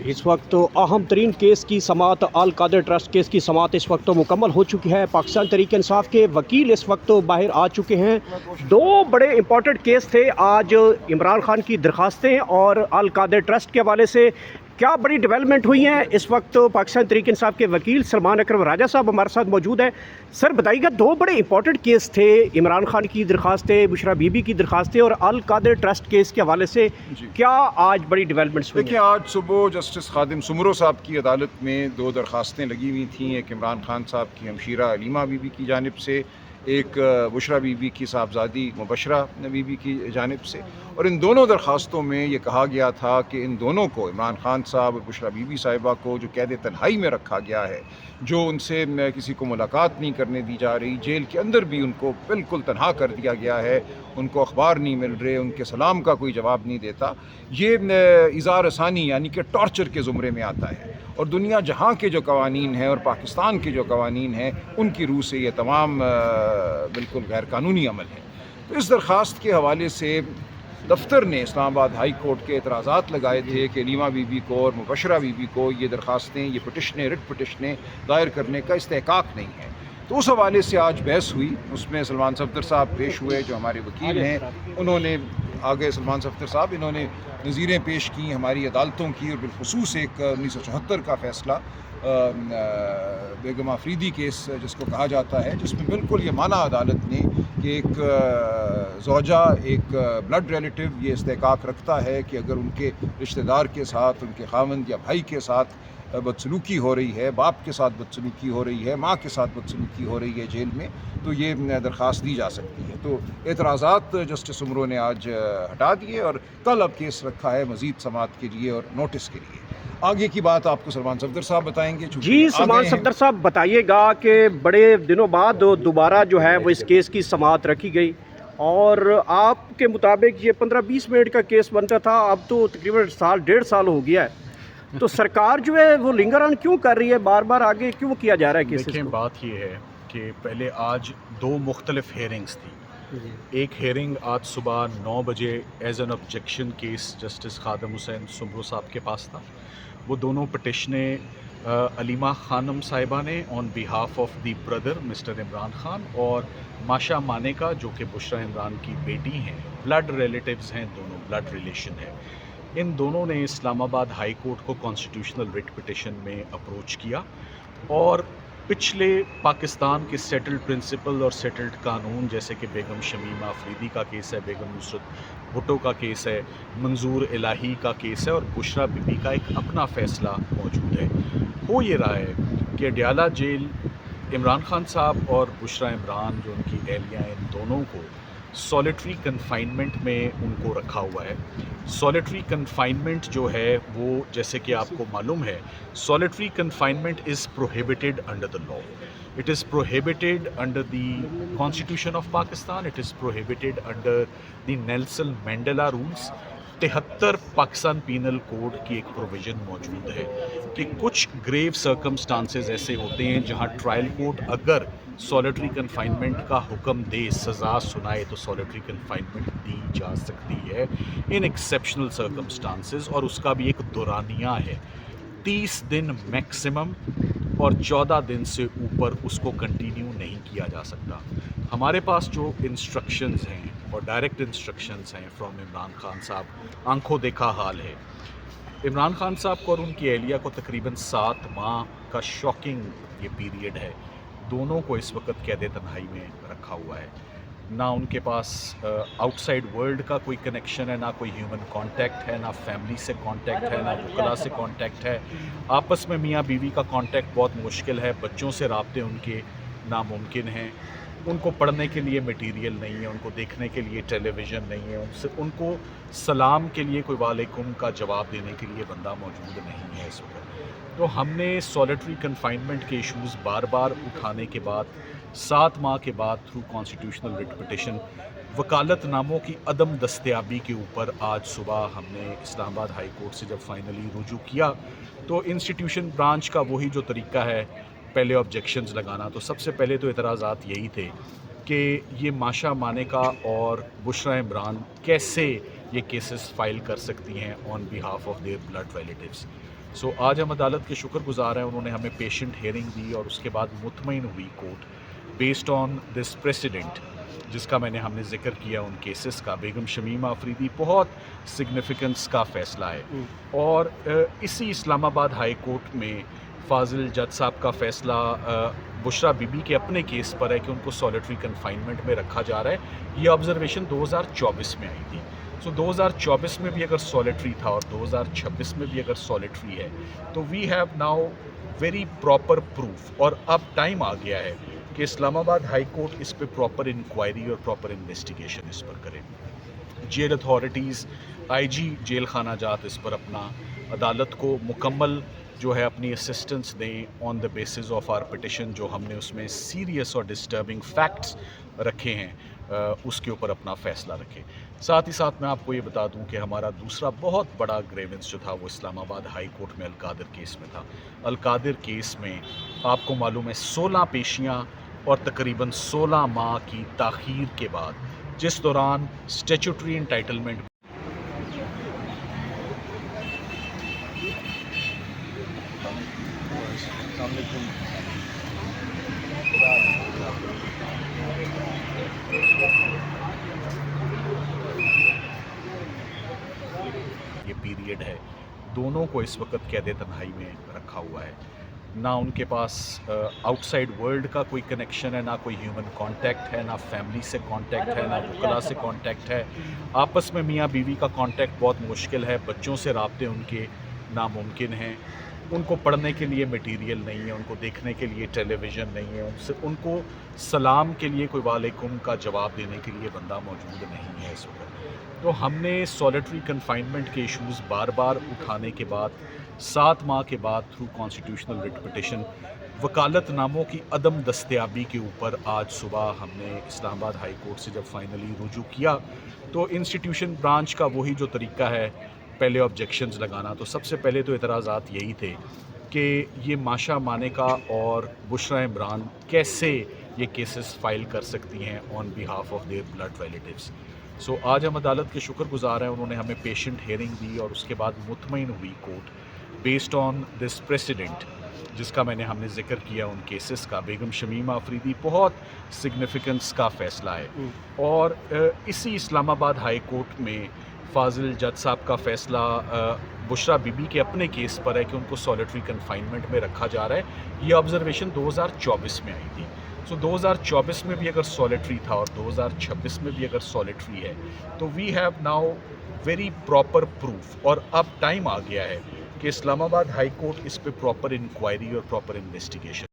इस वक्त अहम तरीन केस की समाअत अल कादर ट्रस्ट केस की समाअत इस वक्त मुकम्मल हो चुकी है। पाकिस्तान तहरीक इंसाफ के वकील इस वक्त बाहर आ चुके हैं। दो बड़े इंपॉर्टेंट केस थे आज, इमरान खान की दरखास्तें और अल कादर ट्रस्ट के हवाले से क्या बड़ी डेवलपमेंट हुई हैं। इस वक्त पाकिस्तान तहरीक इंसाफ के वकील सलमान अकरम राजा साहब हमारे साथ मौजूद है। सर बताइएगा, दो बड़े इंपॉर्टेंट केस थे, इमरान खान की दरखास्तें, बुशरा बीबी की दरखास्तें और अल कादर ट्रस्ट केस के हवाले से क्या आज बड़ी डेवलपमेंट्स हुई हैं? देखिए, आज सुबह जस्टिस खादिम सुमरो साहब की अदालत में दो दरखास्तें लगी हुई थीं। एक इमरान खान साहब की हमशीरा अलीमा बीबी की जानिब से, एक बुशरा बीबी की साहबजादी मुबशरा बीबी की जानिब से। और इन दोनों दरखास्तों में ये कहा गया था कि इन दोनों को, इमरान खान साहब और बुशरा बीबी साहिबा को, जो कैद तन्हाई में रखा गया है, जो उनसे किसी को मुलाकात नहीं करने दी जा रही, जेल के अंदर भी उनको बिल्कुल तन्हा कर दिया गया है, उनको अखबार नहीं मिल रहे, उनके सलाम का कोई जवाब नहीं देता, ये इज़ार रसानी यानी कि टॉर्चर के ज़ुमरे में आता है। और दुनिया जहाँ के जो कवानीन हैं और पाकिस्तान के जो कवानीन हैं, उनकी रूह से ये तमाम बिल्कुल गैर कानूनी अमल है। तो इस दरख्वास्त के हवाले से दफ्तर ने इस्लामाबाद हाई कोर्ट के एतराज़ात लगाए थे कि अलीमा बीबी को और मुबशरा बीबी को ये दरख्वास्तें, ये पिटिशनें, रिट पिटिशनें दायर करने का इस्तेहकाक नहीं है। तो उस हवाले से आज बहस हुई। उसमें सलमान सफदर साहब पेश हुए, जो हमारे वकील हैं। उन्होंने आगे सलमान सफदर साहब इन्होंने नज़ीरें पेश की हमारी अदालतों की, और बिलखुसूस एक 1974 का फ़ैसला बेगम आफरीदी केस जिसको कहा जाता है, जिसमें बिल्कुल ये माना अदालत ने कि एक ज़ौजा, एक ब्लड रिलेटिव ये इस्तेहकाक रखता है कि अगर उनके रिश्तेदार के साथ, उनके खावंद या भाई के साथ बदसलूकी हो रही है, बाप के साथ बदसलूकी हो रही है, माँ के साथ बदसलूकी हो रही है जेल में, तो ये दरख्वास्त दी जा सकती है। तो एतराज़ात जस्टिस उमरो ने आज हटा दिए और कल अब केस रखा है मज़ीद समाअत के लिए और नोटिस के लिए। आगे की बात आपको सलमान सफदर साहब बताएंगे। जी सलमान सफदर साहब बताइएगा कि बड़े दिनों बाद दोबारा जो है वो इस केस की समाअत रखी गई, और आपके मुताबिक ये 15-20 मिनट का केस बनता था, अब तो तकरीबन साल 1.5 साल हो गया है। तो सरकार जो है वो लिंगर ऑन क्यों कर रही है, बार बार आगे क्यों किया जा रहा है केसेस देखिए, को? बात ये है कि पहले आज दो मुख्तलिफ हेयरिंग्स थी। एक हेयरिंग आज सुबह 9 बजे as an objection case justice Khadim Hussain Soomro साहब के पास था। वो दोनों पटिशनें अलीमा खानम साहिबा ने on behalf of the brother mister Imran Khan, और माशा मानेका जो कि बुशरा इमरान की बेटी हैं, ब्लड रिलेटिव्स हैं, दोनों ब्लड रिलेशन है। इन दोनों ने इस्लामाबाद हाई कोर्ट को कॉन्स्टिट्यूशनल रिट पिटिशन में अप्रोच किया, और पिछले पाकिस्तान के सेटल्ड प्रिंसिपल और सेटल्ड कानून, जैसे कि बेगम शमीमा अफरीदी का केस है, बेगम नुसरत भुट्टो का केस है, मंजूर इलाही का केस है, और बुशरा बीबी का एक अपना फ़ैसला मौजूद है। हो ये रहा है कि अडयाला जेल इमरान खान साहब और बुशरा इमरान जो उनकी एहलिया, इन दोनों को सॉलिटरी कन्फाइनमेंट में उनको रखा हुआ है। सॉलिटरी कन्फाइनमेंट जो है वो, जैसे कि आपको मालूम है, solitary confinement is prohibited under the law. It is prohibited under the constitution of Pakistan, it is prohibited under the Nelson Mandela rules. 73 Pakistan penal code की एक प्रोविज़न मौजूद है कि कुछ ग्रेव सर्कमस्टांसेस ऐसे होते हैं जहां ट्रायल कोर्ट अगर सॉलिटरी कन्फाइनमेंट का हुक्म दे, सज़ा सुनाए, तो सॉलिटरी कन्फाइनमेंट दी जा सकती है इन एक्सेप्शनल सर्कमस्टांसेस, और उसका भी एक दौरानिया है, 30 दिन मैक्सिमम, और 14 दिन से ऊपर उसको कंटिन्यू नहीं किया जा सकता। हमारे पास जो इंस्ट्रक्शंस हैं और डायरेक्ट इंस्ट्रक्शंस हैं फ्रॉम इमरान खान साहब, आंखों देखा हाल है। इमरान खान साहब को और उनकी एहलिया को तकरीबन 7 माह का शॉकिंग ये पीरियड है। दोनों को इस वक्त कैद तन्हाई में रखा हुआ है। ना उनके पास आउटसाइड वर्ल्ड का कोई कनेक्शन है, ना कोई ह्यूमन कांटेक्ट है, ना फैमिली से कांटेक्ट है, ना वकला से कांटेक्ट है। आपस में मियाँ बीवी का कांटेक्ट बहुत मुश्किल है, बच्चों से राब्ते उनके नामुमकिन हैं। उनको पढ़ने के लिए मटेरियल नहीं है, उनको देखने के लिए टेलीविज़न नहीं है, उनको सलाम के लिए कोई वालेकुम का जवाब देने के लिए बंदा मौजूद नहीं है इस वक्त। तो हमने सॉलिटरी कन्फाइनमेंट के इश्यूज़ बार बार उठाने के बाद 7 माह के बाद थ्रू कॉन्स्टिट्यूशनल रिट पिटिशन वकालतनामों की अदम दस्तयाबी के ऊपर आज सुबह हमने इस्लामाबाद हाई कोर्ट से जब फाइनली रुजू किया, तो इंस्टीट्यूशन ब्रांच का वही जो तरीका है पहले ऑब्जेक्शंस लगाना, तो सबसे पहले तो एतराज़ात यही थे कि ये माशा मानेका और बुशरा इमरान कैसे ये केसेस फाइल कर सकती हैं on behalf of their blood relatives. So आज हम अदालत के शुक्रगुजार हैं, उन्होंने हमें पेशेंट हेयरिंग दी और उसके बाद मुतमईन हुई court based on this president जिसका हमने जिक्र किया उन केसेस का। बेगम शमीमा अफरीदी बहुत सिग्निफिकेंस का फ़ैसला है और इसी इस्लामाबाद हाई कोर्ट में फाजिल जज साहब का फ़ैसला बुशरा बीबी के अपने केस पर है कि उनको सॉलिटरी कन्फाइनमेंट में रखा जा रहा है। ये ऑब्जर्वेशन 2024 में आई थी। सो 2024 में भी अगर सॉलिटरी था और 2026 में भी अगर सॉलिटरी है तो we have now very proper proof, और अब टाइम आ गया है कि इस्लामाबाद हाई कोर्ट इस पर प्रॉपर इंक्वायरी और प्रॉपर इन्वेस्टिगेशन इस पर करे। जेल अथॉरिटीज़, आईजी जेल खाना जात इस पर अपना अदालत को मुकम्मल जो है अपनी असिस्टेंस दें on the basis of our petition, जो हमने उसमें सीरियस और डिस्टर्बिंग फैक्ट्स रखे हैं उसके ऊपर अपना फ़ैसला रखें। साथ ही साथ मैं आपको ये बता दूं कि हमारा दूसरा बहुत बड़ा ग्रेवेंस जो था वो इस्लामाबाद हाई कोर्ट में अलकादिर केस में था। अलकादिर केस में आपको मालूम है 16 पेशियाँ और तकरीबन 16 माह की ताख़ीर के बाद, जिस दौरान स्टैट्यूटरी एंटाइटलमेंट ये पीरियड है, दोनों को इस वक्त कैद तन्हाई में रखा हुआ है। ना उनके पास आउटसाइड वर्ल्ड का कोई कनेक्शन है, ना कोई ह्यूमन कांटेक्ट है, ना फैमिली से कांटेक्ट है, ना वकला से कांटेक्ट है। आपस में मियाँ बीवी का कांटेक्ट बहुत मुश्किल है, बच्चों से राब्ते उनके नामुमकिन हैं। उनको पढ़ने के लिए मटीरियल नहीं है, उनको देखने के लिए टेलीविज़न नहीं है, उनको सलाम के लिए कोई वालेकुम का जवाब देने के लिए बंदा मौजूद नहीं है इस वक्त। तो हमने सॉलिटरी कन्फाइनमेंट के इश्यूज़ बार बार उठाने के बाद 7 माह के बाद थ्रू कॉन्स्टिट्यूशनल रिट पिटिशन वकालतनामों की अदम दस्तयाबी के ऊपर आज सुबह हमने इस्लामाबाद हाई कोर्ट से जब फाइनली रुजू किया तो इंस्टीट्यूशन ब्रांच का वही जो तरीका है पहले ऑब्जेक्शंस लगाना, तो सबसे पहले तो एतराज़ात यही थे कि ये माशा मानेका और बुशरा इमरान कैसे ये केसेस फाइल कर सकती हैं on behalf of their blood relatives. So आज हम अदालत के शुक्रगुजार हैं, उन्होंने हमें पेशेंट हेयरिंग दी और उसके बाद मुतमईन हुई court based on this president जिसका हमने जिक्र किया उन केसेस का। बेगम शमीमा अफरीदी बहुत सिग्निफिकेंस का फ़ैसला है और इसी इस्लामाबाद हाई कोर्ट में फाजिल जज साहब का फ़ैसला बुशरा बीबी के अपने केस पर है कि उनको सॉलिटरी कन्फाइनमेंट में रखा जा रहा है। ये ऑब्जर्वेशन 2024 में आई थी। सो 2024 में भी अगर सॉलिटरी था और 2026 में भी अगर सॉलिटरी है तो we have now very proper proof, और अब टाइम आ गया है कि इस्लामाबाद हाई कोर्ट इस पर प्रॉपर इंक्वायरी और प्रॉपर इन्वेस्टिगेशन